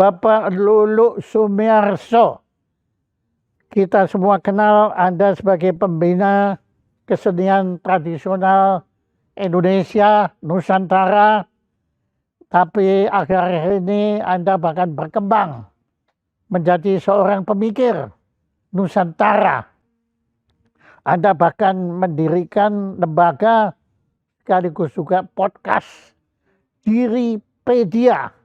Bapak Luluk Sumiarso. Kita semua kenal Anda sebagai pembina kesenian tradisional Indonesia, Nusantara. Tapi akhir-akhir ini Anda bahkan berkembang menjadi seorang pemikir Nusantara. Anda bahkan mendirikan lembaga sekaligus juga podcast Diripedia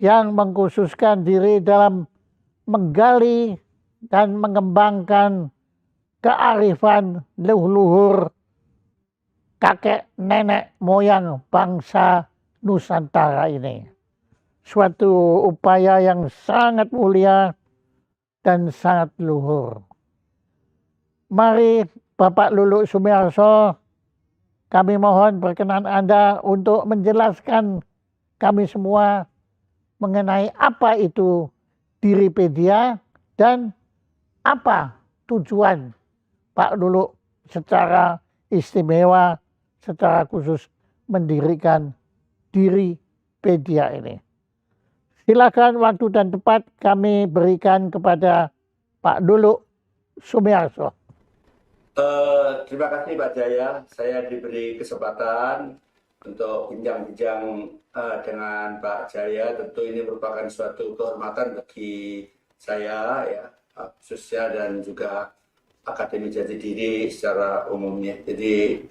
yang mengkhususkan diri dalam menggali dan mengembangkan kearifan leluhur kakek nenek moyang bangsa Nusantara ini. Suatu upaya yang sangat mulia dan sangat luhur. Mari Bapak Luluk Sumiarso, kami mohon berkenan Anda untuk menjelaskan kami semua mengenai apa itu Diripedia dan apa tujuan Pak Luluk secara istimewa, secara khusus mendirikan Diripedia ini. Silakan waktu dan tempat kami berikan kepada Pak Luluk Sumiarso. Terima kasih Pak Jaya, saya diberi kesempatan untuk bincang-bincang dengan Pak Jaya. Tentu ini merupakan suatu kehormatan bagi saya, ya, khususnya, dan juga Akademi Jati Diri secara umumnya. Jadi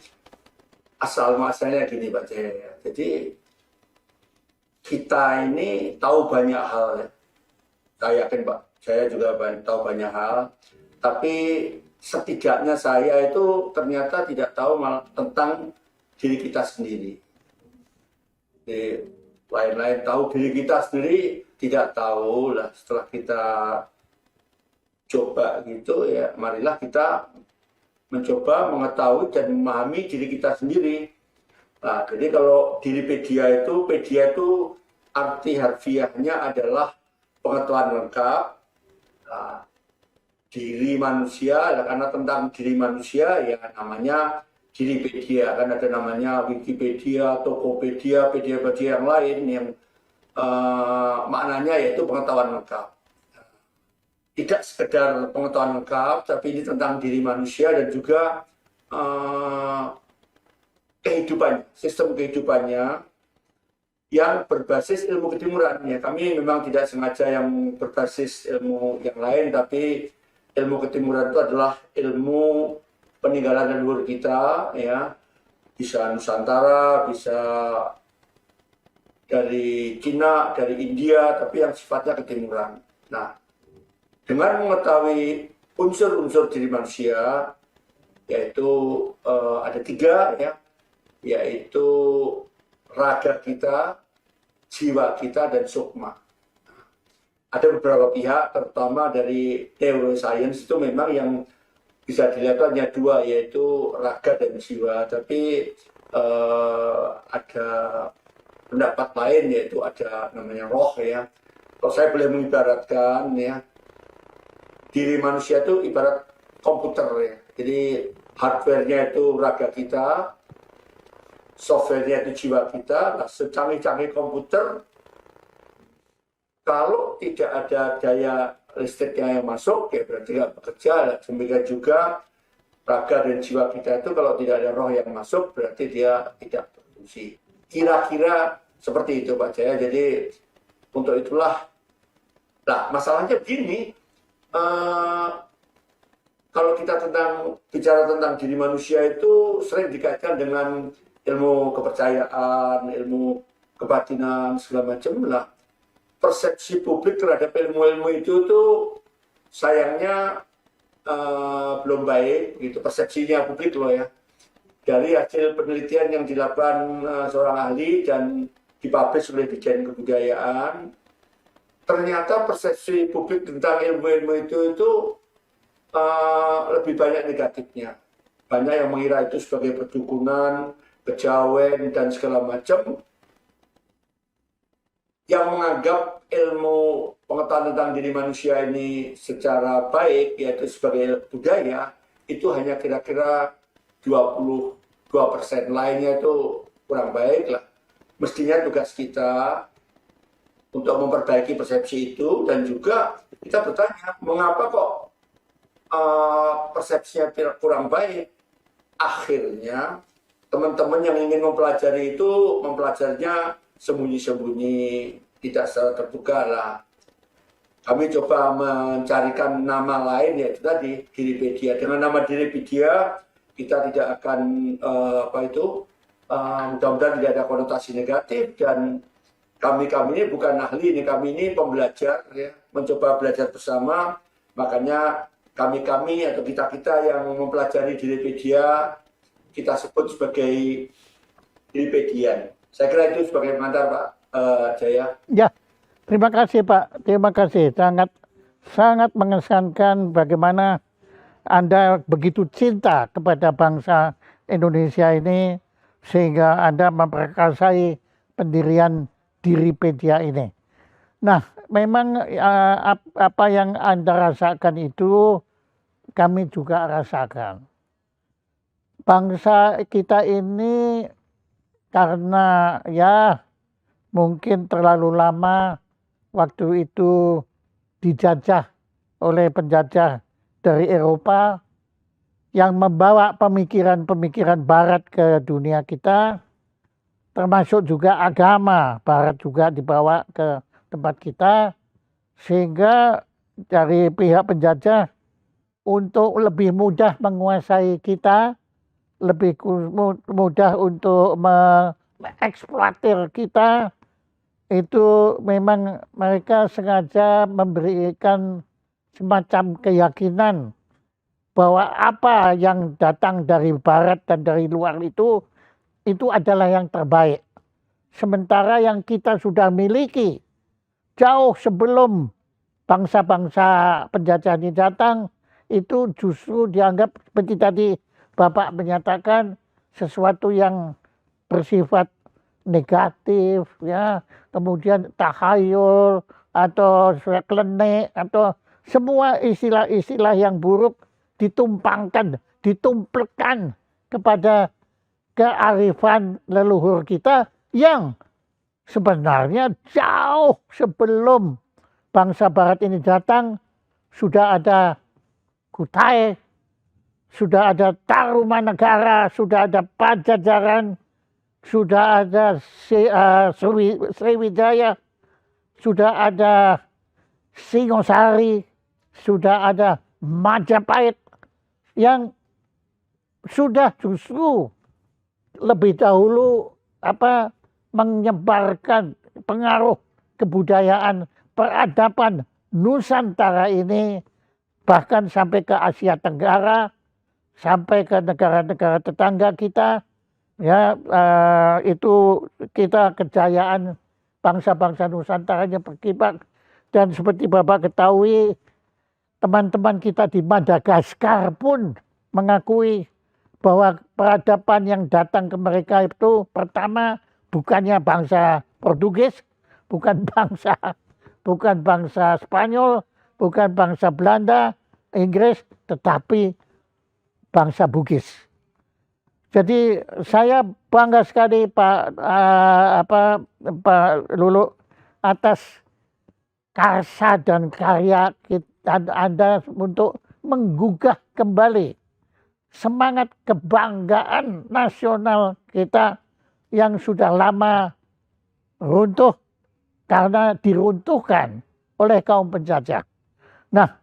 asal muasalnya gini Pak Jaya. Jadi kita ini tahu banyak hal, ya. Saya yakin Pak Jaya juga tahu banyak hal, tapi setidaknya saya itu ternyata tidak tahu tentang diri kita sendiri. Jadi, lain-lain tahu diri kita sendiri, tidak tahu lah. Setelah kita coba gitu, ya, marilah kita mencoba mengetahui dan memahami diri kita sendiri. Nah, jadi kalau Diripedia itu, pedia itu arti harfiahnya adalah pengetahuan lengkap. Nah, diri manusia, karena tentang diri manusia ya namanya Diripedia. Kan ada namanya Wikipedia, Tokopedia, pedia-pedia yang lain yang maknanya yaitu pengetahuan lengkap. Tidak sekedar pengetahuan lengkap, tapi ini tentang diri manusia dan juga kehidupan, sistem kehidupannya yang berbasis ilmu ketimuran. Ya, kami memang tidak sengaja yang berbasis ilmu yang lain, tapi ilmu ketimuran itu adalah ilmu peninggalan leluhur kita, ya, bisa Nusantara, bisa dari Cina, dari India, tapi yang sifatnya ketimuran. Nah, dengan mengetahui unsur-unsur diri manusia, yaitu ada 3, ya, yaitu raga kita, jiwa kita, dan sukma. Ada beberapa pihak, terutama dari neuroscience, itu memang yang bisa dilihat hanya 2, yaitu raga dan jiwa. Tapi ada pendapat lain, yaitu ada namanya roh, ya. Kalau saya boleh mengibaratkan, ya, diri manusia itu ibarat komputer, ya. Jadi hardware-nya itu raga kita, software-nya itu jiwa kita. Nah, secanggih-canggih komputer, kalau tidak ada daya listriknya yang masuk, ya berarti nggak bekerja. Demikian juga raga dan jiwa kita itu kalau tidak ada roh yang masuk, berarti dia tidak berfungsi. Kira-kira seperti itu Pak Jaya. Jadi untuk itulah, nah masalahnya begini, kalau kita bicara tentang diri manusia itu sering dikaitkan dengan ilmu kepercayaan, ilmu kebatinan, segala macam lah. Persepsi publik terhadap ilmu-ilmu itu tuh sayangnya belum baik, gitu, persepsinya publik loh, ya. Dari hasil penelitian yang dilakukan seorang ahli dan dipublish oleh Ditjen Kebudayaan, ternyata persepsi publik tentang ilmu-ilmu itu lebih banyak negatifnya. Banyak yang mengira itu sebagai perdukunan, kejawen, dan segala macam. Yang menganggap ilmu pengetahuan tentang diri manusia ini secara baik, yaitu sebagai budaya, itu hanya kira-kira 22%. Lainnya itu kurang baik lah. Mestinya tugas kita untuk memperbaiki persepsi itu, dan juga kita bertanya mengapa kok persepsinya kurang baik. Akhirnya teman-teman yang ingin mempelajari itu mempelajarinya sembunyi-sembunyi, tidak secara terbuka lah. Kami coba mencarikan nama lain, yaitu tadi Diripedia. Dengan nama Diripedia kita tidak akan mudah-mudahan tidak ada konotasi negatif, dan kami ini bukan ahli, kami ini pembelajar ya, mencoba belajar bersama. Makanya kami atau kita yang mempelajari Diripedia kita sebut sebagai Diripedian. Saya kira itu sebagai pengantar, Pak Jaya. Ya, terima kasih Pak, terima kasih. Sangat mengesankan bagaimana Anda begitu cinta kepada bangsa Indonesia ini sehingga Anda memperkasai pendirian Diripedia ini. Nah, memang apa yang Anda rasakan itu kami juga rasakan. Bangsa kita ini karena ya mungkin terlalu lama waktu itu dijajah oleh penjajah dari Eropa yang membawa pemikiran-pemikiran barat ke dunia kita, termasuk juga agama barat juga dibawa ke tempat kita, sehingga dari pihak penjajah untuk lebih mudah menguasai kita, lebih mudah untuk mengeksploitir kita, itu memang mereka sengaja memberikan semacam keyakinan bahwa apa yang datang dari barat dan dari luar itu adalah yang terbaik. Sementara yang kita sudah miliki jauh sebelum bangsa-bangsa penjajah ini datang, itu justru dianggap seperti tadi Bapak menyatakan sesuatu yang bersifat negatif, ya, kemudian tahayul atau klenik atau semua istilah-istilah yang buruk ditumpangkan, ditumplekan kepada kearifan leluhur kita yang sebenarnya jauh sebelum bangsa barat ini datang sudah ada Kutai, sudah ada Tarumanegara, sudah ada Pajajaran, sudah ada Sriwijaya, sudah ada Singosari, sudah ada Majapahit yang sudah justru lebih dahulu menyebarkan pengaruh kebudayaan peradaban Nusantara ini bahkan sampai ke Asia Tenggara, sampai ke negara-negara tetangga kita. Ya, itu kita kejayaan bangsa-bangsa Nusantara yang berkibar. Dan seperti Bapak ketahui, teman-teman kita di Madagaskar pun mengakui bahwa peradaban yang datang ke mereka itu pertama bukannya bangsa Portugis, bukan bangsa Spanyol, bukan bangsa Belanda, Inggris, tetapi bangsa Bugis. Jadi saya bangga sekali Pak Lulu atas karsa dan karya Anda untuk menggugah kembali semangat kebanggaan nasional kita yang sudah lama runtuh karena diruntuhkan oleh kaum penjajah. Nah,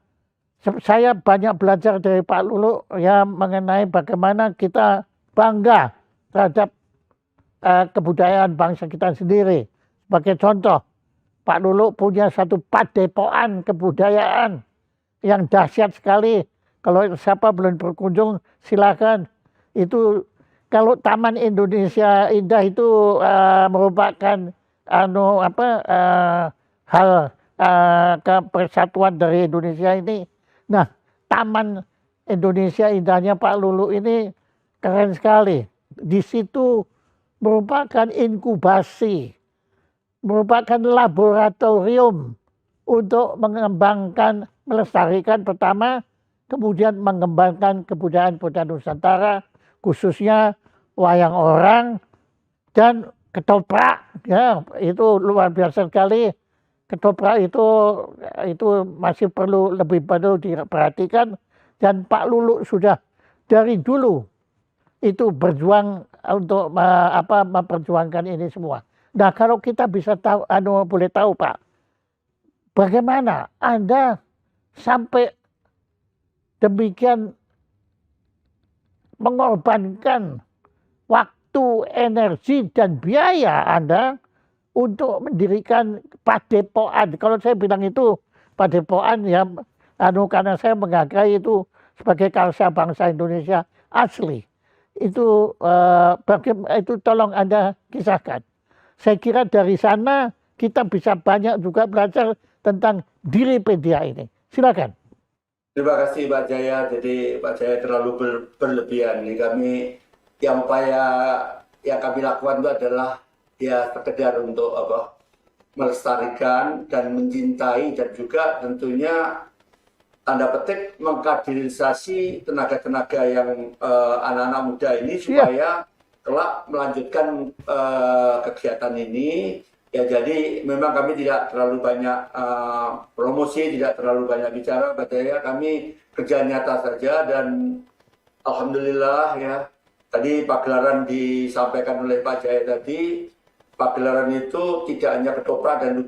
saya banyak belajar dari Pak Lulu ya mengenai bagaimana kita bangga terhadap kebudayaan bangsa kita sendiri. Sebagai contoh, Pak Lulu punya satu padepokan kebudayaan yang dahsyat sekali. Kalau siapa belum berkunjung, silakan. Itu kalau Taman Indonesia Indah itu merupakan hal kepersatuan dari Indonesia ini. Nah, Taman Indonesia Indahnya Pak Lulu ini keren sekali. Di situ merupakan inkubasi, merupakan laboratorium untuk mengembangkan, melestarikan pertama, kemudian mengembangkan kebudayaan-budayaan Nusantara, khususnya wayang orang dan ketoprak. Ya, itu luar biasa sekali. ketoprak itu masih perlu diperhatikan, dan Pak Lulu sudah dari dulu itu berjuang untuk memperjuangkan ini semua. Nah, kalau kita bisa tahu, boleh tahu Pak, bagaimana Anda sampai demikian mengorbankan waktu, energi, dan biaya Anda untuk mendirikan padepokan. Kalau saya bilang itu padepokan ya, karena saya menghargai itu sebagai karsa bangsa Indonesia asli. Itu itu tolong Anda kisahkan. Saya kira dari sana kita bisa banyak juga belajar tentang Diripedia ini. Silakan. Terima kasih Pak Jaya. Jadi Pak Jaya terlalu berlebihan. Ini kami yang upaya yang kami lakukan itu adalah ya sekedar untuk melestarikan dan mencintai, dan juga tentunya tanda petik mengkaderisasi tenaga-tenaga yang anak-anak muda ini supaya kelak melanjutkan kegiatan ini. Ya, jadi memang kami tidak terlalu banyak promosi, tidak terlalu banyak bicara, Pak Jaya. Kami kerja nyata saja, dan alhamdulillah ya, tadi pagelaran disampaikan oleh Pak Jaya tadi. Pagelaran itu tidak hanya ketoprak dan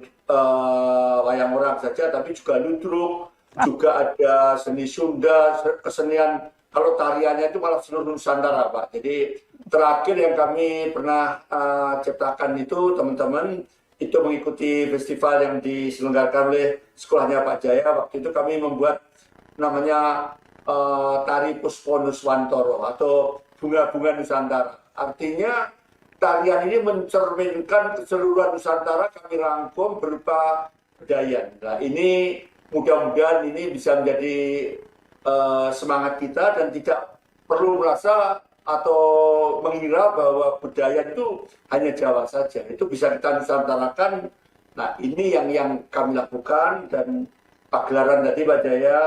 wayang orang saja, tapi juga ludruk, juga ada seni Sunda, kesenian. Kalau tariannya itu malah seluruh Nusantara, Pak. Jadi terakhir yang kami pernah ciptakan itu, teman-teman, itu mengikuti festival yang diselenggarakan oleh sekolahnya Pak Jaya. Waktu itu kami membuat namanya Tari Puspo Nuswantoro atau Bunga-Bunga Nusantara. Artinya tarian ini mencerminkan keseluruhan Nusantara, kami rangkum berupa budaya. Nah, ini mudah-mudahan ini bisa menjadi semangat kita, dan tidak perlu merasa atau mengira bahwa budaya itu hanya Jawa saja. Itu bisa kita nusantarakan. Nah, ini yang kami lakukan, dan pagelaran tadi Pak Jaya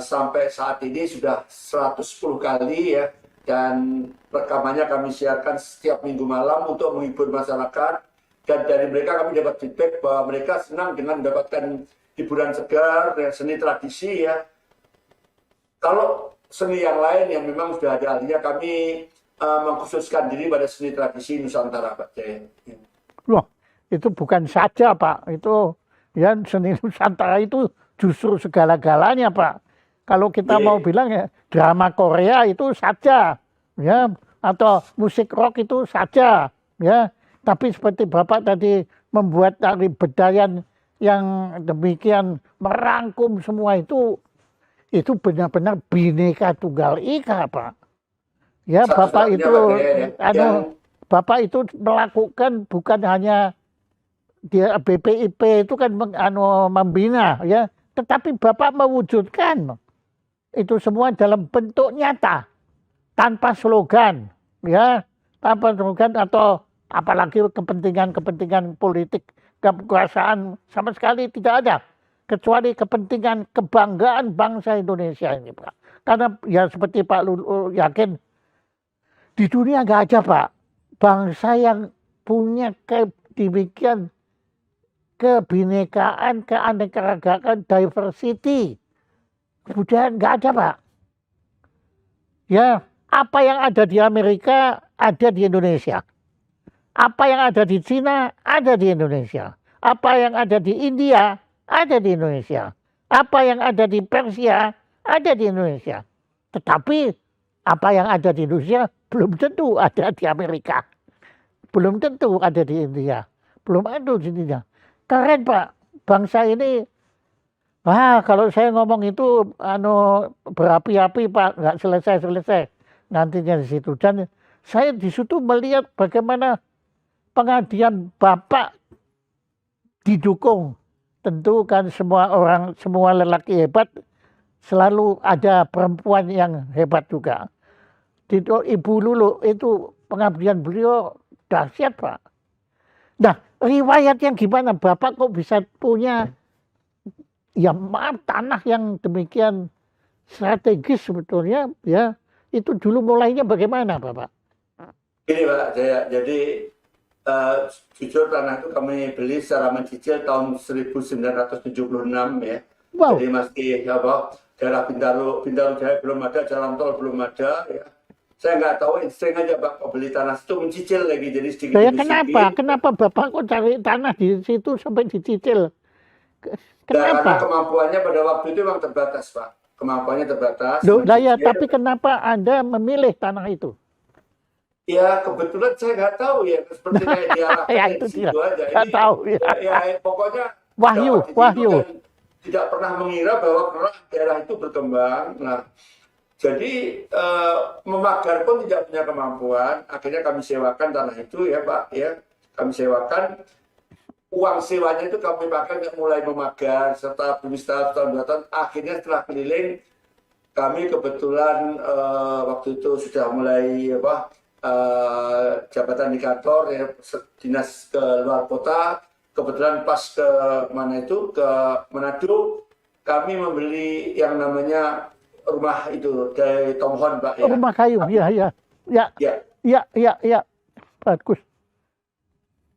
sampai saat ini sudah 110 kali ya, dan rekamannya kami siarkan setiap minggu malam untuk menghibur masyarakat. Dan dari mereka kami dapat feedback bahwa mereka senang dengan mendapatkan hiburan segar, seni tradisi ya. Kalau seni yang lain yang memang sudah ada ahlinya, kami mengkhususkan diri pada seni tradisi Nusantara, Pak Jaya. Loh, itu bukan saja Pak, itu ya seni Nusantara itu justru segala-galanya Pak. Kalau kita mau bilang ya, drama Korea itu saja, ya, atau musik rock itu saja, ya. Tapi seperti Bapak tadi membuat tari bedayan yang demikian merangkum semua itu benar-benar Bhinneka Tunggal Ika, Pak. Ya, Bapak itu Bapak itu melakukan bukan hanya dia BPIP itu kan membina ya, tetapi Bapak mewujudkan itu semua dalam bentuk nyata, tanpa slogan, ya, tanpa slogan atau apalagi kepentingan politik kekuasaan, sama sekali tidak ada, kecuali kepentingan kebanggaan bangsa Indonesia ini, Pak. Karena ya seperti Pak Lulu yakin, di dunia nggak ada Pak bangsa yang punya demikian kebinekaan, keanekaragaman, diversity. Kebudayaan nggak ada Pak. Ya, apa yang ada di Amerika ada di Indonesia. Apa yang ada di Cina ada di Indonesia. Apa yang ada di India ada di Indonesia. Apa yang ada di Persia ada di Indonesia. Tetapi apa yang ada di Indonesia belum tentu ada di Amerika. Belum tentu ada di India. Belum ada di India. Keren Pak, bangsa ini. Kalau saya ngomong itu berapi-api Pak, nggak selesai-selesai nantinya di situ. Dan saya di situ melihat bagaimana pengabdian Bapak didukung. Tentu kan semua lelaki hebat, selalu ada perempuan yang hebat juga. Ibu Lulu itu pengabdian beliau dahsyat Pak. Nah, riwayat yang gimana Bapak kok bisa punya ya tanah yang demikian strategis sebetulnya ya, itu dulu mulainya bagaimana Bapak? Ini Pak Jaya, jadi jujur tanah itu kami beli secara mencicil tahun 1976 ya. Wow. Jadi masih apa, daerah Bintaro Jaya belum ada, jalan tol belum ada ya. Saya nggak tahu, sering aja Pak beli tanah itu mencicil lagi, jadi sedikit Saya demi kenapa? sedikit. Kenapa Bapak kok cari tanah di situ sampai dicicil? Karena Kenapa? kemampuannya pada waktu itu memang terbatas Pak. Kemampuannya terbatas, Loh, lah ya, mencicil. tapi kenapa Anda memilih tanah itu? Ya kebetulan saya nggak tahu ya, seperti kayak diarahkan Ya di itu dia. situ aja. Nggak Ini tahu ya. pokoknya Wahyu, dapat di situ wahyu. dan tidak pernah mengira bahwa kelak daerah itu berkembang. Nah, jadi memagar pun tidak punya kemampuan. Akhirnya kami sewakan tanah itu ya Pak, ya kami sewakan. Uang sewanya itu kami pakai untuk mulai memagar serta bumi setahun tahun 2 tahun. Akhirnya setelah keliling kami kebetulan waktu itu sudah mulai jabatan di kantor ya, dinas ke luar kota. Kebetulan pas ke mana itu, ke Manado, kami membeli yang namanya rumah itu dari Tom Hon Pak ya. Rumah kayu, ya, ya, ya, Ya. ya, ya, ya. Bagus.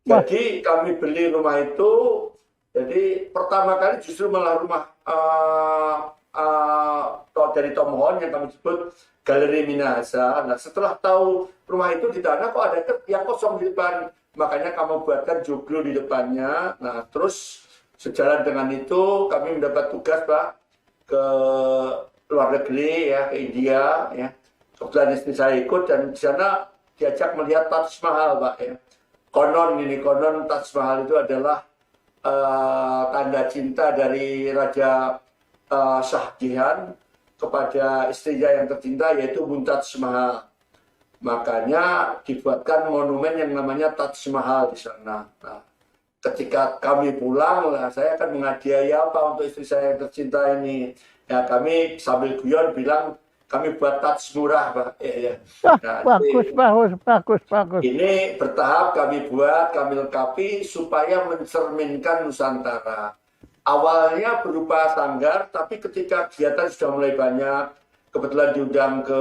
Wah. Jadi kami beli rumah itu, jadi pertama kali justru malah rumah dari Tom Hon yang kami sebut Galeri Minahasa. Nah setelah tahu rumah itu di tanah kok ada yang kosong di depan, makanya kami buatkan joglo di depannya. Nah terus sejalan dengan itu kami mendapat tugas Pak ke luar negeri ya, ke India ya. Kebetulan istri saya ikut dan di sana diajak melihat Taj Mahal Pak ya. Konon Taj Mahal itu adalah tanda cinta dari Raja Shah Jahan kepada istrinya yang tercinta yaitu Mumtaz Mahal. Makanya dibuatkan monumen yang namanya Taj Mahal di sana. Nah, ketika kami pulang, saya akan menghadiahi apa untuk istri saya yang tercinta ini. Ya kami sambil guyon bilang kami buat Taj murah Pak. Ya. Nah, bagus. Ini bertahap kami buat, kami lengkapi supaya mencerminkan Nusantara. Awalnya berupa sanggar, tapi ketika kegiatan sudah mulai banyak, kebetulan diundang ke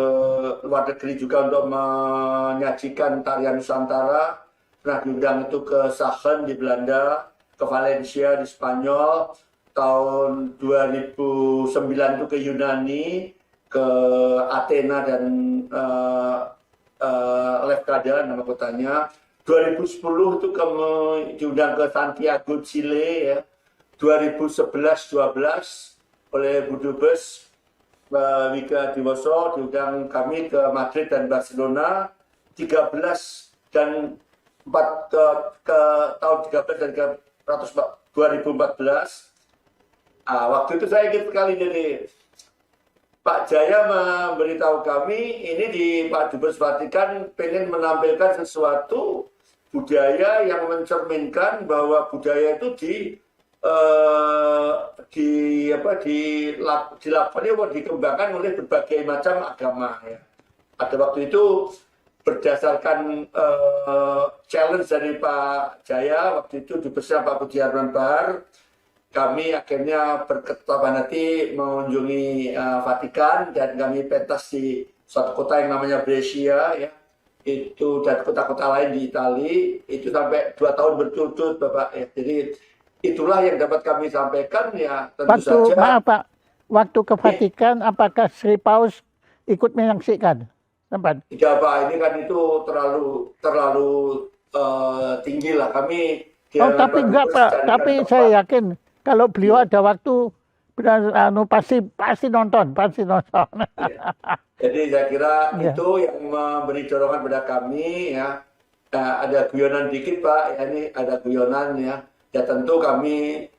luar negeri juga untuk menyajikan tarian Nusantara. Pernah diundang itu ke Sachsen di Belanda, ke Valencia di Spanyol, tahun 2009 itu ke Yunani, ke Athena dan Lefkada nama kotanya. 2010 itu diundang ke Santiago, Chile ya. 2011-12 oleh Bu Dubes Wika Diwoso diundang kami ke Madrid dan Barcelona. 13 dan 4 ke tahun 13 dan 2014. Waktu itu saya ingat sekali, jadi Pak Jaya memberitahu kami ini di Pak Dubes Vatikan pengen menampilkan sesuatu budaya yang mencerminkan bahwa budaya itu dikembangkan oleh berbagai macam agama ya. Pada waktu itu berdasarkan challenge dari Pak Jaya, waktu itu dubesnya Pak Budi Harman Bahar, kami akhirnya berketaban hati mengunjungi Vatikan dan kami pentas di suatu kota yang namanya Brescia ya. Itu dan kota-kota lain di Italia, itu sampai 2 tahun berturut-turut Bapak ya. Jadi itulah yang dapat kami sampaikan ya, tentu saja. Maaf Pak, waktu ke Vatikan apakah Sri Paus ikut menyaksikan? Tempat? Tidak Pak, ini kan itu terlalu tinggi lah kami. Tapi enggak Pak, tapi saya yakin kalau beliau ada waktu pasti nonton. Ya. Jadi saya kira itu yang memberi dorongan pada kami ya. Ada guyonan dikit Pak, ya ini ada guyonan ya. Ya tentu kami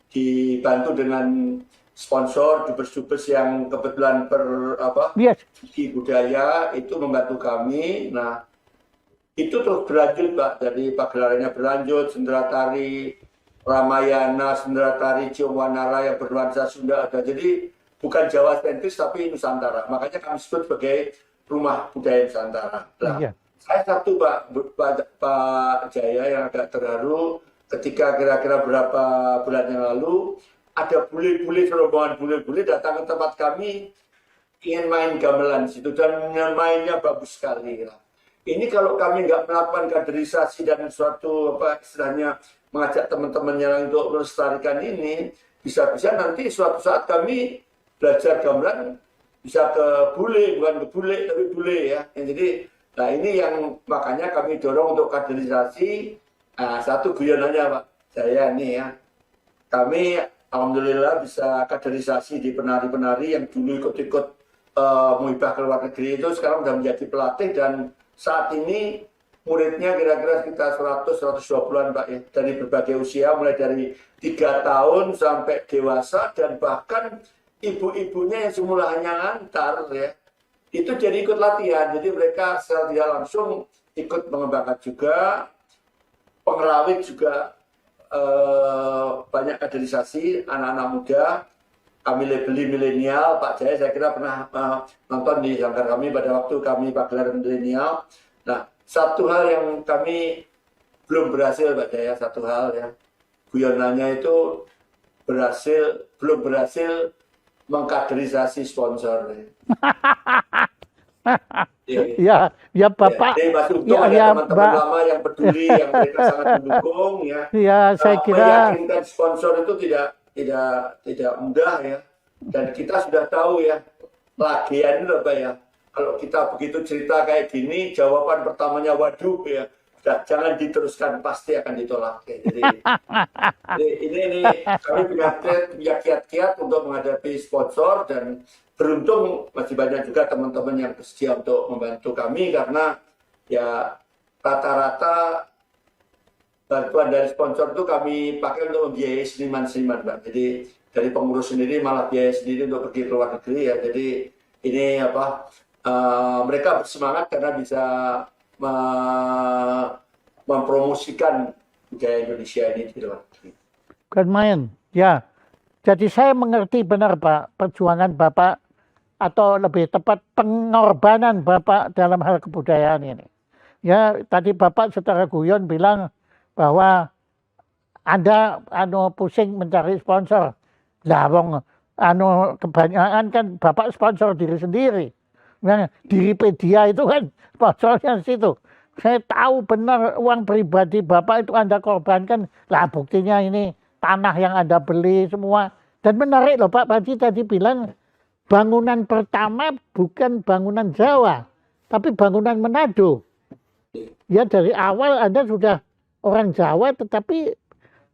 dibantu dengan sponsor dubes-dubes yang kebetulan di budaya itu membantu kami. Nah itu terus berlanjut Pak, jadi pagelarannya berlanjut, sendera tari Ramayana, sendera tari Ciumwanara yang bernuansa Sunda ada. Jadi bukan Jawa sentris tapi Nusantara. Makanya kami sebut sebagai rumah budaya Nusantara. Nah, saya satu Pak Jaya yang agak terharu ketika kira-kira berapa bulan yang lalu ada bule-bule, rombongan bule-bule datang ke tempat kami ingin main gamelan situ dan mainnya bagus sekali. ini kalau kami nggak melakukan kaderisasi dan suatu apa istilahnya mengajak teman-temannya untuk melestarikan ini, bisa-bisa nanti suatu saat kami belajar gamelan bisa ke bule, bukan ke bule tapi bule ya. Jadi, nah ini yang makanya kami dorong untuk kaderisasi. Nah, satu guyonannya Pak, saya ini ya, kami alhamdulillah bisa kaderisasi di penari-penari yang dulu ikut-ikut muhibah ke luar negeri itu sekarang sudah menjadi pelatih dan saat ini muridnya kira-kira sekitar 100-120-an Pak ya, dari berbagai usia mulai dari 3 tahun sampai dewasa dan bahkan ibu-ibunya yang semula hanya ngantar ya, itu jadi ikut latihan. Jadi mereka secara tidak langsung ikut mengembangkan juga, pengerawit juga banyak kaderisasi anak-anak muda. Kami labeli milenial, Pak Jaya saya kira pernah nonton di sangkar kami pada waktu kami pagelaran milenial. Nah, satu hal yang kami belum berhasil Pak Jaya, satu hal ya, guyonannya itu belum berhasil mengkaderisasi sponsor. Ya, ya Bapak. Jadi Mas Untung Ya, ada ya, teman-teman lama yang peduli, yang mereka sangat mendukung ya. Ya, saya kira Meyakinkan sponsor itu tidak mudah ya. Dan kita sudah tahu ya, lagian itu apa ya. Kalau kita begitu cerita kayak gini, jawaban pertamanya waduh ya. Sudah, jangan diteruskan, pasti akan ditolak. Ya. Jadi ini kami punya kiat-kiat untuk menghadapi sponsor dan beruntung masih banyak juga teman-teman yang bersedia untuk membantu kami karena ya rata-rata bantuan dari sponsor itu kami pakai untuk membiayai seniman-seniman Pak. Jadi dari pengurus sendiri malah biaya sendiri untuk pergi ke luar negeri ya. Jadi ini apa mereka bersemangat karena bisa mempromosikan budaya Indonesia ini di luar negeri. bukan main. Ya, jadi saya mengerti benar Pak perjuangan Bapak atau lebih tepat pengorbanan Bapak dalam hal kebudayaan ini. Ya, tadi Bapak secara guyon bilang bahwa Anda pusing mencari sponsor. Lah wong kebanyakan kan Bapak sponsor diri sendiri. Nah, Diripedia itu kan sponsornya situ. Saya tahu benar uang pribadi Bapak itu Anda korbankan. Lah buktinya ini tanah yang Anda beli semua. Dan menarik loh Pak Haji tadi bilang bangunan pertama bukan bangunan Jawa, tapi bangunan Manado. Ya dari awal Anda sudah orang Jawa, tetapi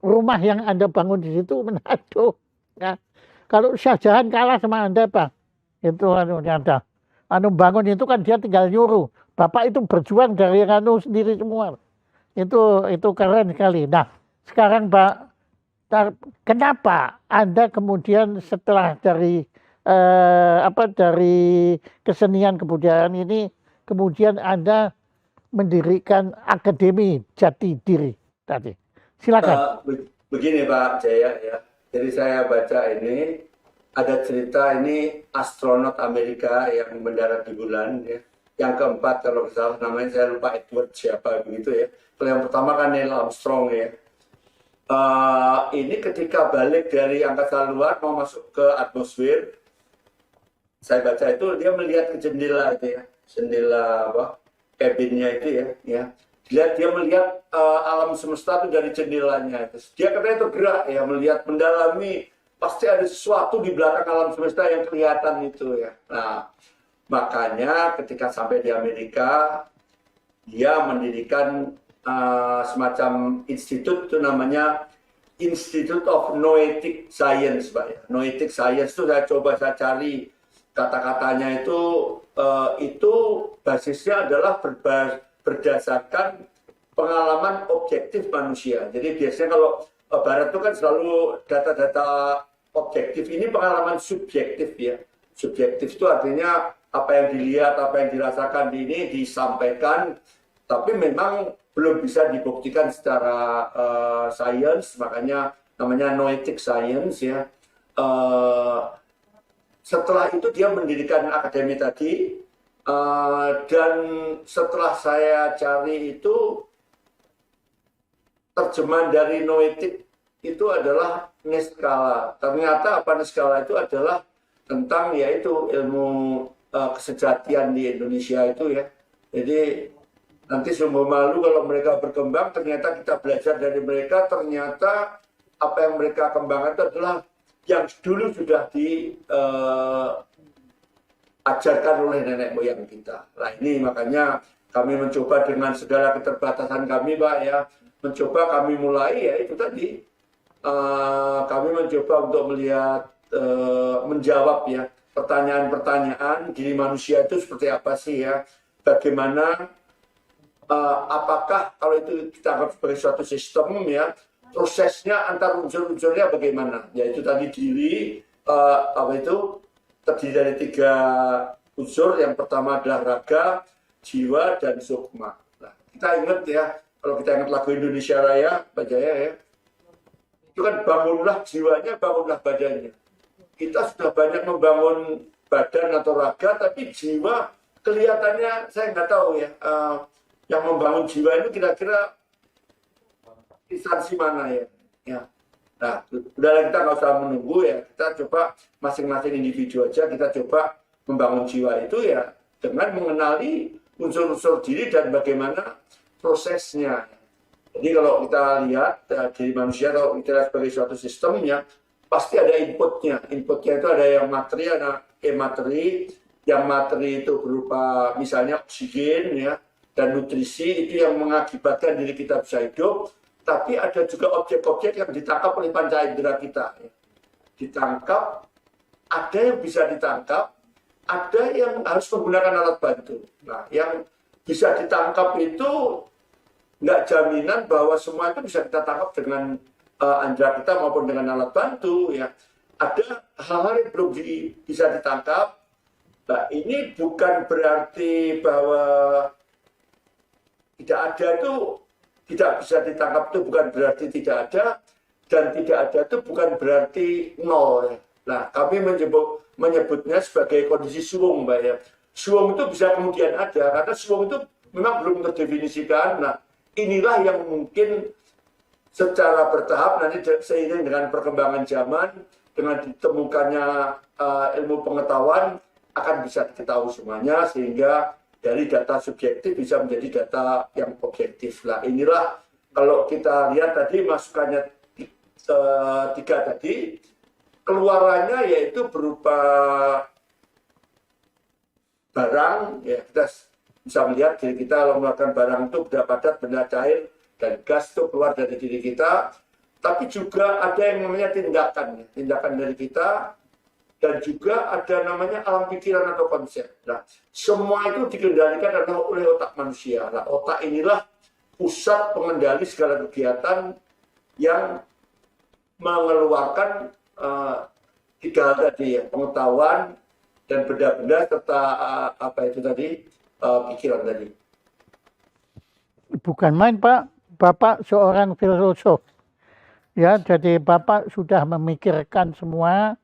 rumah yang Anda bangun di situ Manado. Ya. Kalau Shah Jahan kalah sama Anda Pak, itu Anda. Bangun itu kan dia tinggal nyuruh. Bapak itu berjuang dari sendiri semua. Itu keren sekali. Nah, sekarang Pak, kenapa Anda kemudian setelah dari kesenian kebudayaan ini kemudian Anda mendirikan Akademi Jati Diri tadi? Silakan. Begini Pak Jaya ya. Jadi saya baca ini ada cerita ini astronot Amerika yang mendarat di bulan ya. Yang keempat kalau salah namanya saya lupa Edward siapa begitu ya. Kalau yang pertama kan Neil Armstrong ya. Ini ketika balik dari angkasa luar mau masuk ke atmosfer, saya baca itu dia melihat ke jendela itu ya, jendela cabinnya itu ya. Dia melihat alam semesta itu dari jendelanya. Dia katanya itu gerak ya, melihat mendalami pasti ada sesuatu di belakang alam semesta yang kelihatan itu ya. Nah, makanya ketika sampai di Amerika dia mendirikan semacam institut itu namanya Institute of Noetic Science Pak ya. Noetic Science itu saya cari kata-katanya itu basisnya adalah berdasarkan pengalaman objektif manusia. Jadi biasanya kalau Barat itu kan selalu data-data objektif, ini pengalaman subjektif ya. Subjektif itu artinya apa yang dilihat, apa yang dirasakan ini disampaikan, tapi memang belum bisa dibuktikan secara sains, makanya namanya noetic science ya. Setelah itu dia mendirikan akademi tadi, dan setelah saya cari itu terjemahan dari noetik itu adalah niskala. Ternyata apa niskala itu adalah tentang yaitu ilmu kesejatian di Indonesia itu ya. Jadi Nanti sungguh malu kalau mereka berkembang, ternyata kita belajar dari mereka, ternyata apa yang mereka kembangkan itu adalah yang dulu sudah diajarkan oleh nenek moyang kita. Nah ini makanya kami mencoba dengan segala keterbatasan kami, Pak, ya, mencoba kami mulai, ya itu tadi, kami mencoba untuk melihat, menjawab ya pertanyaan-pertanyaan diri manusia itu seperti apa sih ya, bagaimana, apakah kalau itu kita anggap sebagai suatu sistem ya, prosesnya antar unsur-unsurnya bagaimana? Yaitu tadi diri, apa itu, terdiri dari 3 unsur. Yang pertama adalah raga, jiwa, dan sukma. Nah, kita ingat ya, kalau kita ingat lagu Indonesia Raya, Pak Jaya ya, itu kan bangunlah jiwanya, bangunlah badannya. Kita sudah banyak membangun badan atau raga, tapi jiwa kelihatannya saya nggak tahu ya. Yang membangun jiwa itu kira-kira instansi mana ya? Ya. Nah, udahlah kita nggak usah menunggu ya. Kita coba masing-masing individu aja kita coba membangun jiwa itu ya dengan mengenali unsur-unsur diri dan bagaimana prosesnya. Jadi kalau kita lihat diri manusia, kalau kita lihat sebagai suatu sistem ya, pasti ada inputnya. Inputnya itu ada yang materi, ada emateri. Yang materi itu berupa misalnya oksigen ya, dan nutrisi, itu yang mengakibatkan diri kita bisa hidup. Tapi ada juga objek-objek yang ditangkap oleh panca indera kita. Ditangkap, ada yang bisa ditangkap, ada yang harus menggunakan alat bantu. Nah, yang bisa ditangkap itu nggak jaminan bahwa semua itu bisa kita tangkap dengan indera kita maupun dengan alat bantu. Ya. Ada hal-hal yang belum bisa ditangkap. Nah, ini bukan berarti bahwa tidak ada itu tidak bisa ditangkap, itu bukan berarti tidak ada, dan tidak ada itu bukan berarti nol. Ya. Nah, kami menyebutnya sebagai kondisi suwung, Mbak ya. Suwung itu bisa kemudian ada, karena suwung itu memang belum terdefinisikan. Nah, inilah yang mungkin secara bertahap nanti seiring dengan perkembangan zaman, dengan ditemukannya ilmu pengetahuan, akan bisa diketahui semuanya, sehingga dari data subjektif bisa menjadi data yang objektif. Nah, inilah kalau kita lihat tadi masukannya 3 tadi, keluarannya yaitu berupa barang, ya kita bisa melihat diri kita kalau mengeluarkan barang itu benda padat, benda cair, dan gas itu keluar dari diri kita. Tapi juga ada yang namanya tindakan, tindakan dari kita. Dan juga ada namanya alam pikiran atau konsep. Nah, semua itu dikendalikan adalah oleh otak manusia. Nah, otak inilah pusat pengendali segala kegiatan yang mengeluarkan 3 hal tadi ya, pengetahuan dan benda-benda serta apa itu tadi, pikiran tadi. Bukan main, Pak. Bapak seorang filosof. Ya, jadi Bapak sudah memikirkan semua,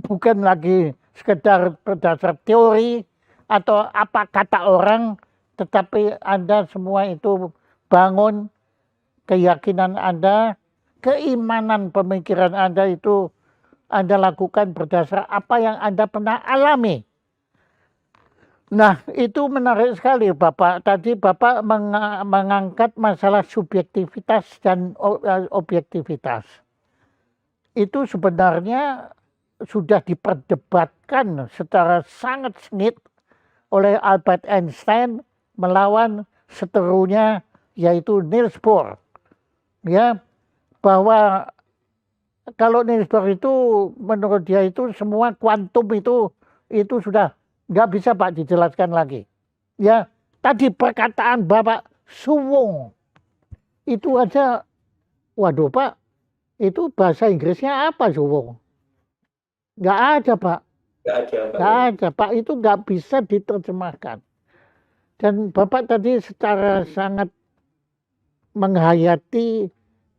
bukan lagi sekedar berdasar teori atau apa kata orang, tetapi Anda semua itu bangun keyakinan Anda, keimanan pemikiran Anda itu Anda lakukan berdasar apa yang Anda pernah alami. Nah, itu menarik sekali Bapak. Tadi Bapak mengangkat masalah subjektivitas dan objektivitas. Itu sebenarnya sudah diperdebatkan secara sangat sengit oleh Albert Einstein melawan seterunya yaitu Niels Bohr. Ya, bahwa kalau Niels Bohr itu menurut dia itu semua kuantum itu sudah nggak bisa Pak dijelaskan lagi. Ya, tadi perkataan Bapak suwung itu aja, waduh Pak, itu bahasa Inggrisnya apa suwung? Nggak ada Pak. Nggak ada, Pak. Nggak ada Pak, itu nggak bisa diterjemahkan. Dan Bapak tadi secara sangat menghayati,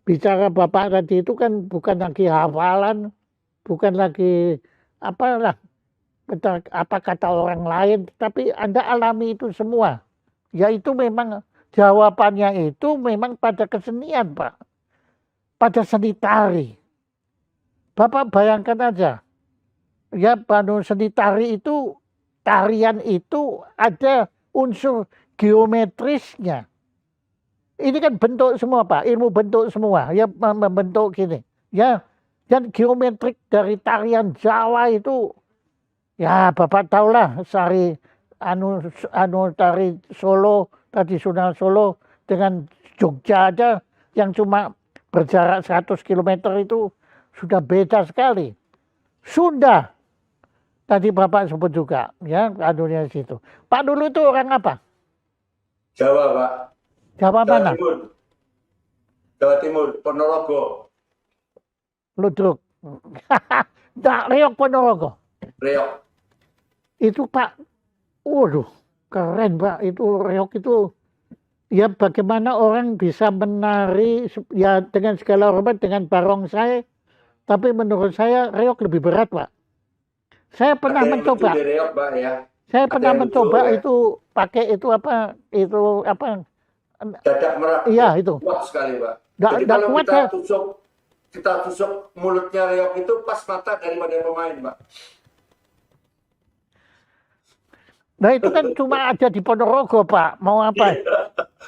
bicara Bapak tadi itu kan bukan lagi hafalan, bukan lagi apalah, apa kata orang lain, tapi Anda alami itu semua. Yaitu memang jawabannya itu memang pada kesenian Pak, pada seni tari. Bapak bayangkan aja, ya seni tari itu, tarian itu ada unsur geometrisnya. Ini kan bentuk semua Pak, ilmu bentuk semua, ya membentuk gini. Ya, dan geometrik dari tarian Jawa itu, ya Bapak tahulah tari Solo, tradisional Solo dengan Jogja aja yang cuma berjarak 100 km itu sudah beda sekali. Sunda, tadi Bapak sebut juga, ya anunya situ. Pak dulu itu orang apa? Jawa, Pak. Jawa mana? Timur. Jawa Timur, Ponorogo. Ludruk. Nah, Reok Ponorogo. Reok. Itu Pak, waduh, keren Pak. Itu Reok itu, ya bagaimana orang bisa menari, ya dengan segala hormat dengan barongsai, tapi menurut saya Reok lebih berat Pak. Saya pernah mencoba. Reok, Pak, ya. Saya pernah mencoba itu pakai itu apa dadak merak. Iya itu. Kuat sekali Pak. Jadi kalau kuat, kita tusuk mulutnya Reok itu pas mata daripada pemain Pak. Nah itu kan cuma ada di Ponorogo Pak. Mau apa?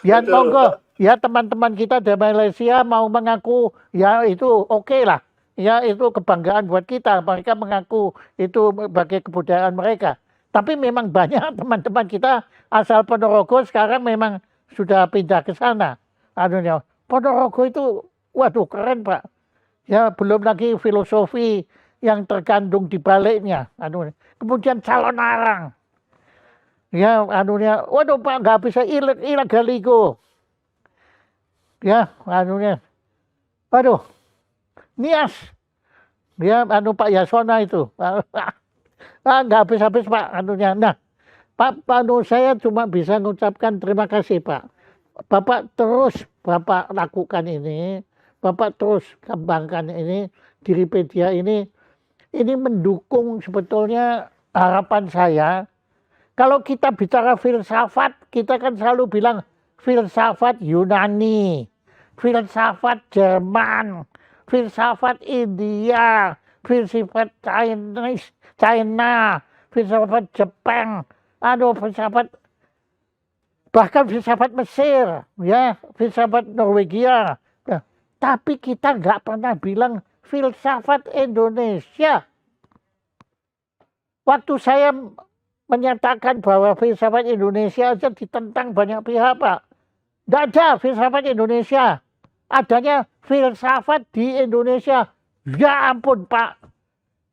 Ya monggo. Ya teman-teman kita dari Malaysia mau mengaku ya itu oke lah. Ya itu kebanggaan buat kita. Mereka mengaku itu sebagai kebudayaan mereka. Tapi memang banyak teman-teman kita asal Ponorogo sekarang memang sudah pindah ke sana. Anunya, Ponorogo itu, waduh keren Pak. Ya belum lagi filosofi yang terkandung di baliknya. Kemudian calon arang. Ya anunya, waduh Pak nggak bisa ilegaligo. Ya anunya, waduh, Nias. Ya Pak Yasona itu. Nggak habis-habis Pak anunya. Nah, Pak saya cuma bisa mengucapkan terima kasih Pak. Bapak lakukan ini, Bapak terus kembangkan ini, Diripedia ini mendukung sebetulnya harapan saya. Kalau kita bicara filsafat, kita kan selalu bilang filsafat Yunani, filsafat Jerman, filsafat India, filsafat China, filsafat Jepang, filsafat bahkan filsafat Mesir, ya, filsafat Norwegia. Nah, tapi kita nggak pernah bilang filsafat Indonesia. Waktu saya menyatakan bahwa filsafat Indonesia aja ditentang banyak pihak, Pak. Nggak ada filsafat Indonesia. Adanya filsafat di Indonesia. Ya ampun, Pak.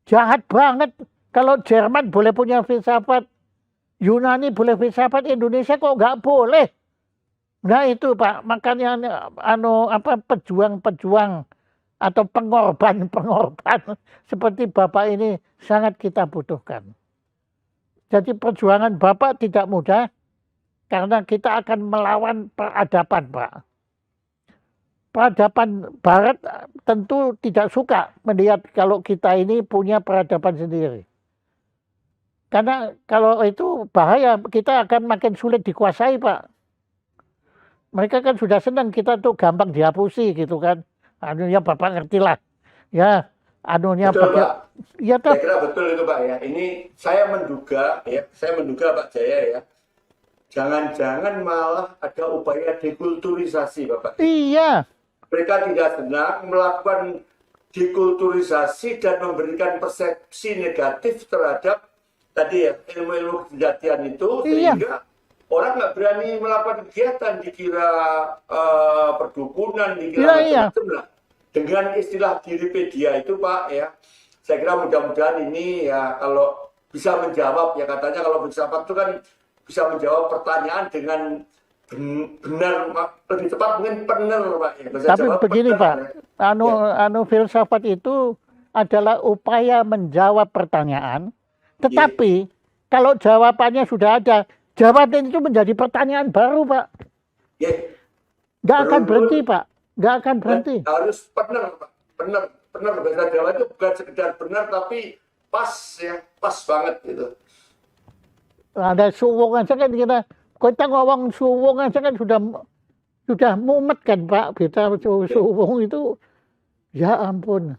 Jahat banget. Kalau Jerman boleh punya filsafat, Yunani boleh filsafat, Indonesia kok nggak boleh. Nah itu Pak, makanya pejuang-pejuang atau pengorban seperti Bapak ini sangat kita butuhkan. Jadi perjuangan Bapak tidak mudah karena kita akan melawan peradaban Pak. Peradaban Barat tentu tidak suka melihat kalau kita ini punya peradaban sendiri. Karena kalau itu bahaya, kita akan makin sulit dikuasai, Pak. Mereka kan sudah senang kita tuh gampang dihapusi gitu kan. Ya Bapak ngerti lah. Ya, betul, Pak. Ya, saya kira betul itu Pak ya. Ini saya menduga Pak Jaya ya. Jangan-jangan malah ada upaya dekulturisasi Bapak. Iya. Mereka tidak senang melakukan dekulturisasi dan memberikan persepsi negatif terhadap tadi ya ilmu-ilmu kejatian itu, sehingga orang nggak berani melakukan kegiatan, dikira perdukunan, dikira macam-macam lah. Dengan istilah Diripedia itu Pak ya, saya kira mudah-mudahan ini ya kalau bisa menjawab ya, katanya kalau filsafat itu kan bisa menjawab pertanyaan dengan benar, lebih tepat mungkin benar Pak ya. Tapi begini Pak, filsafat itu adalah upaya menjawab pertanyaan. Tetapi kalau jawabannya sudah ada, jawaban itu menjadi pertanyaan baru, Pak. Nggak akan berhenti, Pak. Nggak akan berhenti. Harus benar, Pak. Benar. Bahasa Jawa itu bukan sekedar benar, tapi pas ya, pas banget gitu. Ada suwung aja kan kita ngomong suwung aja kan sudah mumet kan, Pak. Kita suwung itu, ya ampun.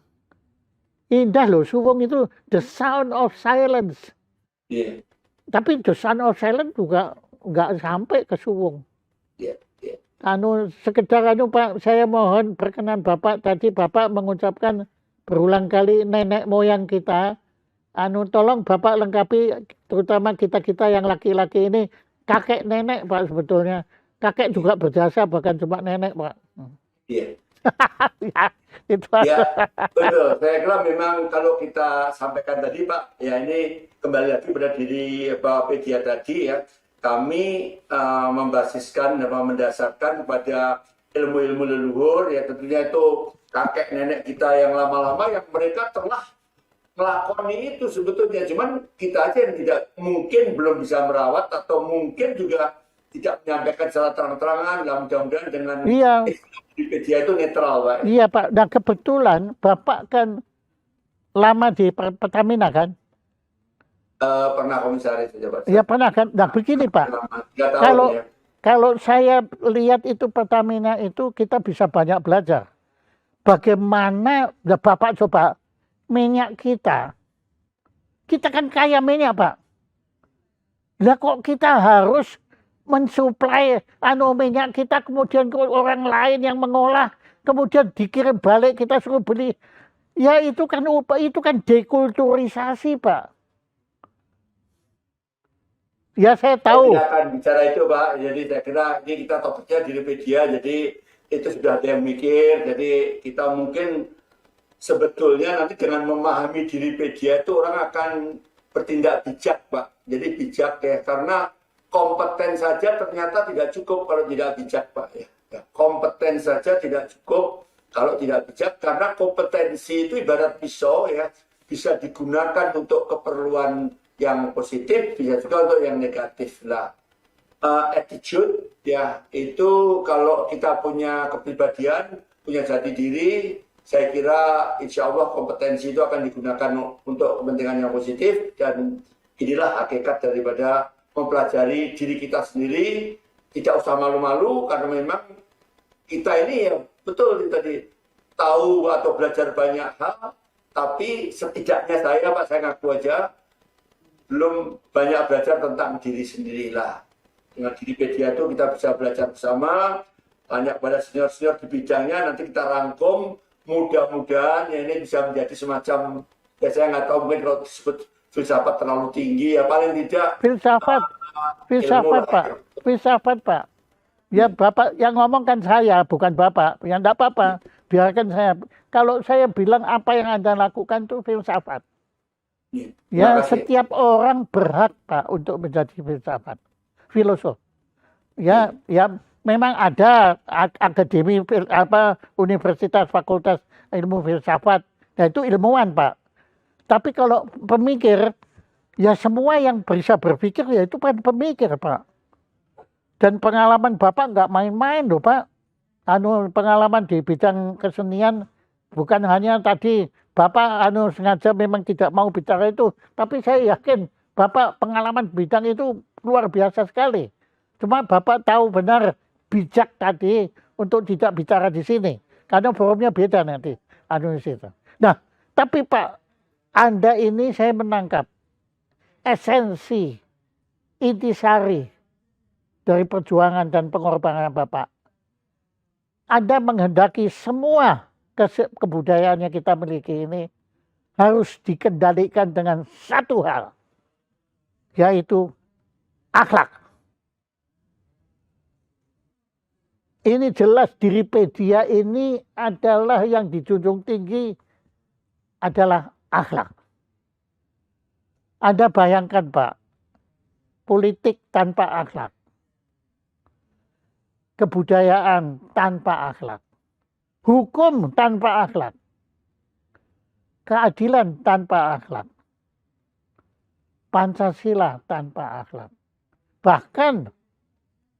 Indah loh, suwung itu the sound of silence. Iya. Tapi the sound of silence juga nggak sampai ke Suwung. Ya, ya. Sekedar Pak, saya mohon berkenan Bapak, tadi Bapak mengucapkan berulang kali nenek moyang kita. Tolong Bapak lengkapi, terutama kita-kita yang laki-laki ini, kakek nenek Pak sebetulnya. Kakek juga berjasa, bahkan cuma nenek Pak. Iya. Ya, itu Ya, betul. Saya kira memang kalau kita sampaikan tadi Pak, ya ini kembali lagi pada diri Pak Pedia tadi ya. Kami membasiskan dan mendasarkan kepada ilmu-ilmu leluhur, ya tentunya itu kakek nenek kita yang lama-lama yang mereka telah melakoni itu sebetulnya. Cuman kita aja yang tidak mungkin belum bisa merawat atau mungkin juga tidak menyampaikan secara terang-terangan. Mudah-mudahan dengan iya. Wikipedia itu netral, Pak. Iya Pak, nah kebetulan Bapak kan lama di Pertamina kan? Pernah komisaris saja Pak. Iya pernah kan? Nah begini Pak, Kalau kalau saya lihat itu Pertamina itu kita bisa banyak belajar. Bagaimana, ya Bapak coba, minyak kita kan kaya minyak Pak. Lah kok kita harus mensuplai minyak kita kemudian ke orang lain yang mengolah, kemudian dikirim balik kita suruh beli. Ya itu kan dekulturisasi Pak. Ya saya tahu. Saya tidak akan bicara itu Pak. Jadi saya kira ini kita topiknya di Wikipedia, jadi itu sudah ada yang mikir. Jadi kita mungkin sebetulnya nanti dengan memahami diri Wikipedia itu orang akan bertindak bijak Pak. Jadi bijak ya, karena kompeten saja ternyata tidak cukup kalau tidak bijak Pak ya. Kompeten saja tidak cukup kalau tidak bijak, karena kompetensi itu ibarat pisau ya, bisa digunakan untuk keperluan yang positif, bisa juga untuk yang negatif lah. Attitude ya, itu kalau kita punya kepribadian, punya jati diri, saya kira insya Allah kompetensi itu akan digunakan untuk kepentingan yang positif. Dan inilah hakikat daripada mempelajari diri kita sendiri. Tidak usah malu-malu, karena memang kita ini ya betul tadi tahu atau belajar banyak hal, tapi setidaknya saya Pak, saya ngaku aja belum banyak belajar tentang diri sendirilah. Dengan Diripedia itu kita bisa belajar bersama, banyak pada senior-senior di bidangnya, nanti kita rangkum, mudah-mudahan ya ini bisa menjadi semacam, ya saya nggak tahu mungkin kalau disebut filsafat terlalu tinggi, ya paling tidak filsafat Pak, filsafat Pak. Ya Bapak yang ngomong kan saya, bukan Bapak. Ya enggak apa-apa, biarkan saya. Kalau saya bilang apa yang Anda lakukan itu filsafat. Ya, setiap orang berhak Pak untuk menjadi filosof. Ya, memang ada akademi universitas fakultas ilmu filsafat. Nah, itu ilmuwan Pak. Tapi kalau pemikir, ya semua yang bisa berpikir ya itu kan pemikir Pak. Dan pengalaman Bapak nggak main-main loh Pak. Pengalaman di bidang kesenian bukan hanya tadi Bapak sengaja memang tidak mau bicara itu, tapi saya yakin Bapak pengalaman bidang itu luar biasa sekali. Cuma Bapak tahu benar bijak tadi untuk tidak bicara di sini, karena forumnya beda nanti. Nah, tapi Pak, Anda ini saya menangkap esensi, intisari dari perjuangan dan pengorbanan Bapak. Anda menghendaki semua kebudayaan yang kita miliki ini harus dikendalikan dengan satu hal, yaitu akhlak. Ini jelas Diripedia ini adalah yang dijunjung tinggi adalah akhlak. Anda bayangkan Pak, politik tanpa akhlak, kebudayaan tanpa akhlak, hukum tanpa akhlak, keadilan tanpa akhlak, Pancasila tanpa akhlak. Bahkan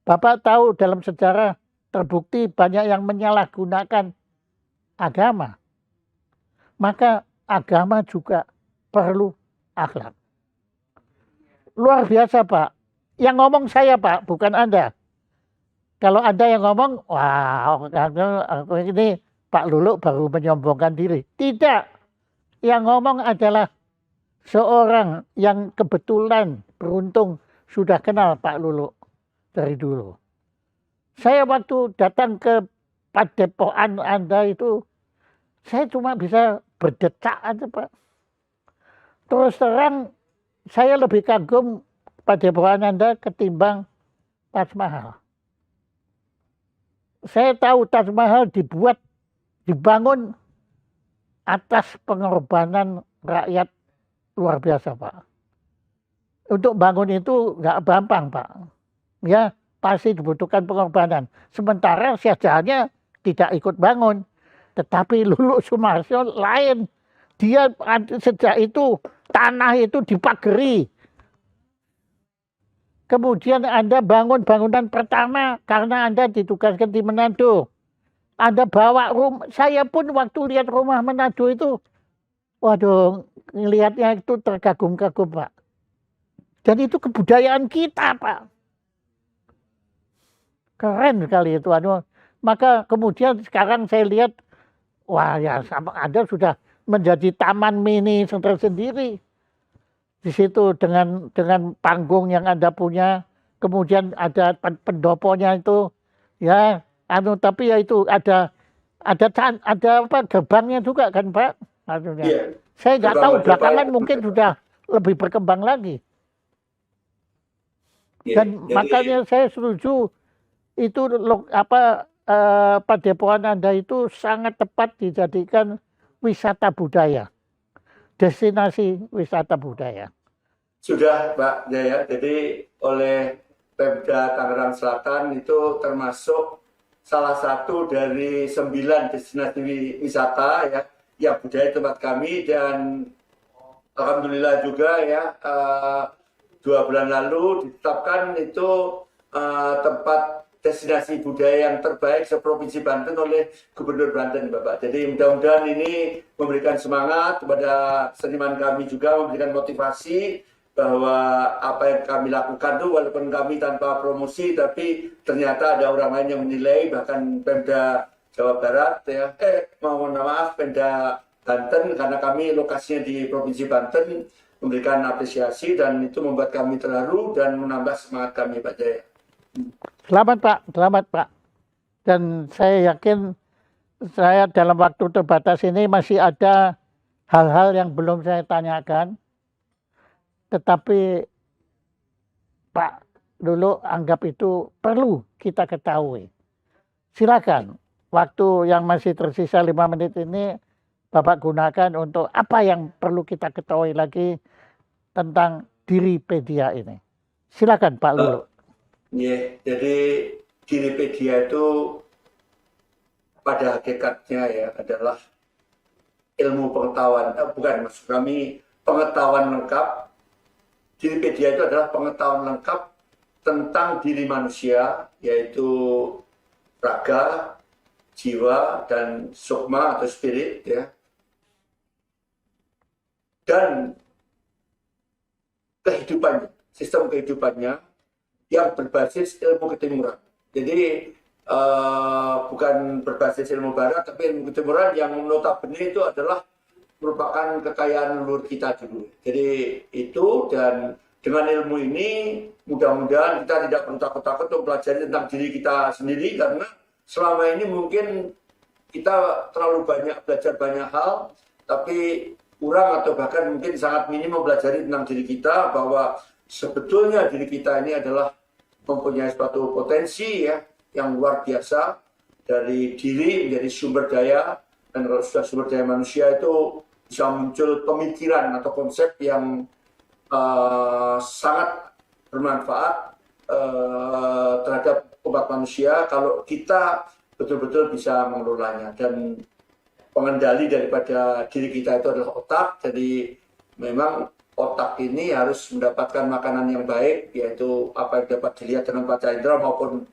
Bapak tahu dalam sejarah terbukti banyak yang menyalahgunakan agama. Maka agama juga perlu akhlak. Luar biasa Pak. Yang ngomong saya Pak, bukan Anda. Kalau Anda yang ngomong, wah ini Pak Luluk baru menyombongkan diri. Tidak. Yang ngomong adalah seorang yang kebetulan beruntung sudah kenal Pak Luluk. dari dulu. Saya waktu datang ke Padepokan Anda itu, saya cuma bisa berdecak aja, Pak. Terus terang, saya lebih kagum Padepokan Anda ketimbang Taj Mahal. Saya tahu Taj Mahal dibangun atas pengorbanan rakyat luar biasa, Pak. Untuk bangun itu nggak gampang, Pak. Ya, pasti dibutuhkan pengorbanan. Sementara Syah Jahannya tidak ikut bangun. Tetapi Luluk Sumarsyo lain. Dia sejak itu, tanah itu dipagari. Kemudian Anda bangun bangunan pertama karena Anda ditugaskan di Manado. Anda bawa rumah, saya pun waktu lihat rumah Manado itu, waduh, ngelihatnya itu terkagum-kagum, Pak. Dan itu kebudayaan kita, Pak. Keren sekali itu. Maka kemudian sekarang saya lihat, wah ya sama Anda sudah menjadi taman mini tersendiri. Di situ dengan panggung yang Anda punya, kemudian ada pendoponya itu, ya, tapi ya itu ada apa gerbangnya juga kan, Pak? Iya. Saya nggak tahu belakangan mungkin sudah lebih berkembang lagi. Dan makanya saya setuju itu Padepokan Anda itu sangat tepat dijadikan wisata budaya, destinasi wisata budaya. Sudah, Pak Jaya. Jadi oleh Pemda Tangerang Selatan itu termasuk salah satu dari 9 destinasi wisata ya yang budaya tempat kami, dan alhamdulillah juga ya 2 bulan lalu ditetapkan itu tempat destinasi budaya yang terbaik seprovinsi Banten oleh Gubernur Banten, Bapak. Jadi mudah-mudahan ini memberikan semangat kepada seniman kami, juga memberikan motivasi bahwa apa yang kami lakukan itu walaupun kami tanpa promosi, tapi ternyata ada orang lain yang menilai, bahkan Pemda Jawa Barat ya, mohon maaf Pemda Banten, karena kami lokasinya di Provinsi Banten, memberikan apresiasi, dan itu membuat kami terharu dan menambah semangat kami, Pak Jaya. Selamat Pak. Dan saya yakin saya dalam waktu terbatas ini masih ada hal-hal yang belum saya tanyakan. Tetapi Pak Luluk anggap itu perlu kita ketahui. Silakan, waktu yang masih tersisa 5 menit ini Bapak gunakan untuk apa yang perlu kita ketahui lagi tentang Diripedia ini. Silakan Pak Luluk. Ya, jadi Diripedia itu pada hakikatnya ya adalah ilmu pengetahuan, bukan maksud kami pengetahuan lengkap. Diripedia itu adalah pengetahuan lengkap tentang diri manusia, yaitu raga, jiwa, dan sukma atau spirit ya. Dan kehidupannya, sistem kehidupannya yang berbasis ilmu ketimuran. Jadi bukan berbasis ilmu barat, tapi ilmu ketimuran yang notabene itu adalah merupakan kekayaan leluhur kita dulu. Jadi itu, dan dengan ilmu ini mudah-mudahan kita tidak perlu takut-takut untuk belajar tentang diri kita sendiri, karena selama ini mungkin kita terlalu banyak belajar banyak hal, tapi kurang atau bahkan mungkin sangat minim mempelajari tentang diri kita, bahwa sebetulnya diri kita ini adalah mempunyai suatu potensi ya yang luar biasa. Dari diri menjadi sumber daya, dan kalau sudah sumber daya manusia itu bisa muncul pemikiran atau konsep yang sangat bermanfaat terhadap umat manusia kalau kita betul-betul bisa mengelolanya. Dan pengendali daripada diri kita itu adalah otak. Jadi memang otak ini harus mendapatkan makanan yang baik, yaitu apa yang dapat dilihat dengan panca indera maupun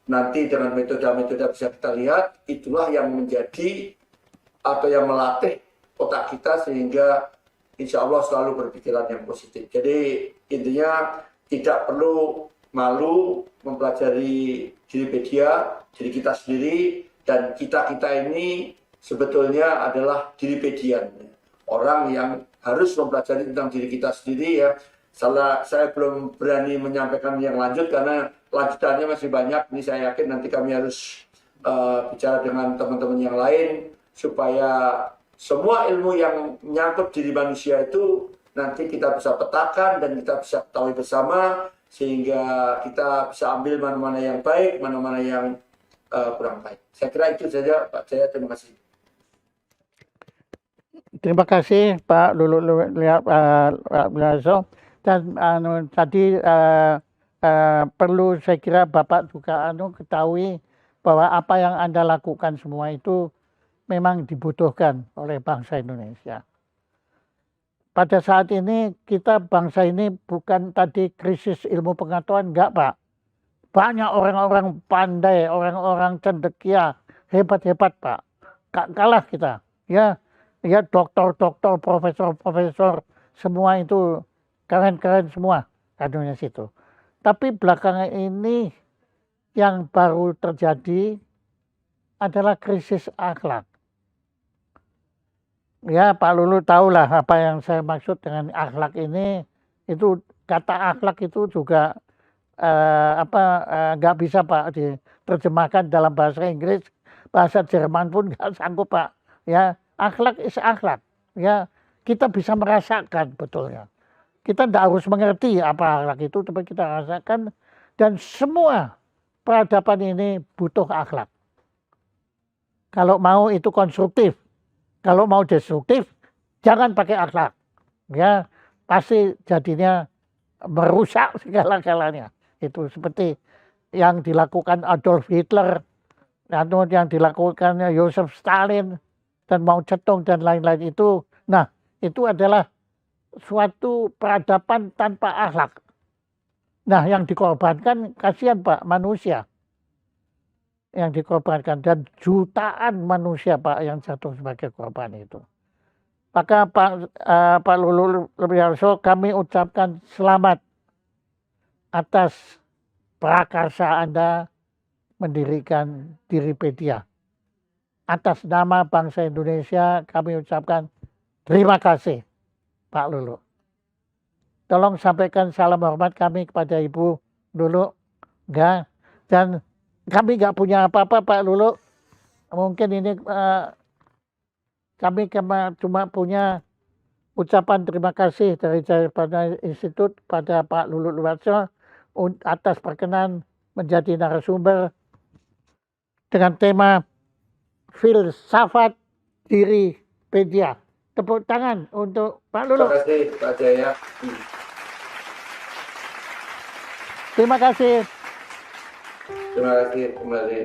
nanti dengan metode-metode bisa kita lihat. Itulah yang menjadi atau yang melatih otak kita sehingga insya Allah selalu berpikiran yang positif. Jadi intinya tidak perlu malu mempelajari Diripedia, diri kita sendiri, dan kita ini sebetulnya adalah Diripedian, orang yang harus mempelajari tentang diri kita sendiri ya, saya belum berani menyampaikan yang lanjut karena lanjutannya masih banyak. Ini saya yakin nanti kami harus bicara dengan teman-teman yang lain supaya semua ilmu yang menyangkut diri manusia itu nanti kita bisa petakan dan kita bisa ketahui bersama sehingga kita bisa ambil mana-mana yang baik, mana-mana yang kurang baik. Saya kira itu saja Pak Jaya, terima kasih. Terima kasih Pak Lulu Luarso. Dan tadi perlu saya kira Bapak juga ketahui bahwa apa yang Anda lakukan semua itu memang dibutuhkan oleh bangsa Indonesia. Pada saat ini kita bangsa ini bukan tadi krisis ilmu pengetahuan, enggak Pak. Banyak orang-orang pandai, orang-orang cendekia, hebat-hebat Pak. Kalah kita. Ya doktor-doktor, profesor-profesor, semua itu keren-keren semua kadernya situ. Tapi belakangan ini yang baru terjadi adalah krisis akhlak. Ya Pak Lulu tahulah apa yang saya maksud dengan akhlak ini. Itu kata akhlak itu juga nggak bisa Pak diterjemahkan dalam bahasa Inggris, bahasa Jerman pun nggak sanggup Pak. Ya akhlak is akhlak. Ya kita bisa merasakan betulnya. Kita tidak harus mengerti apa akhlak itu, tapi kita rasakan. Dan semua peradaban ini butuh akhlak. Kalau mau itu konstruktif, kalau mau destruktif, jangan pakai akhlak. Ya, pasti jadinya merusak segala-galanya. Itu seperti yang dilakukan Adolf Hitler, atau yang dilakukan Joseph Stalin, dan Mao Zedong dan lain-lain itu. Nah, itu adalah suatu peradaban tanpa akhlak. Nah, yang dikorbankan kasihan Pak, manusia yang dikorbankan dan jutaan manusia Pak yang jatuh sebagai korban itu. Maka Pak Lulu Luarso, kami ucapkan selamat atas prakarsa Anda mendirikan Diripedia. Atas nama bangsa Indonesia kami ucapkan terima kasih Pak Lulu. Tolong sampaikan salam hormat kami kepada Ibu Lulu. Enggak. Dan kami nggak punya apa-apa Pak Lulu. Mungkin ini kami cuma punya ucapan terima kasih dari Jayapanda Institute pada Pak Lulu Luarso atas perkenan menjadi narasumber dengan tema filsafat Diripedia. Tepuk tangan untuk Pak Lulu. Terima kasih Pak Jaya. Terima kasih. Terima kasih kembali.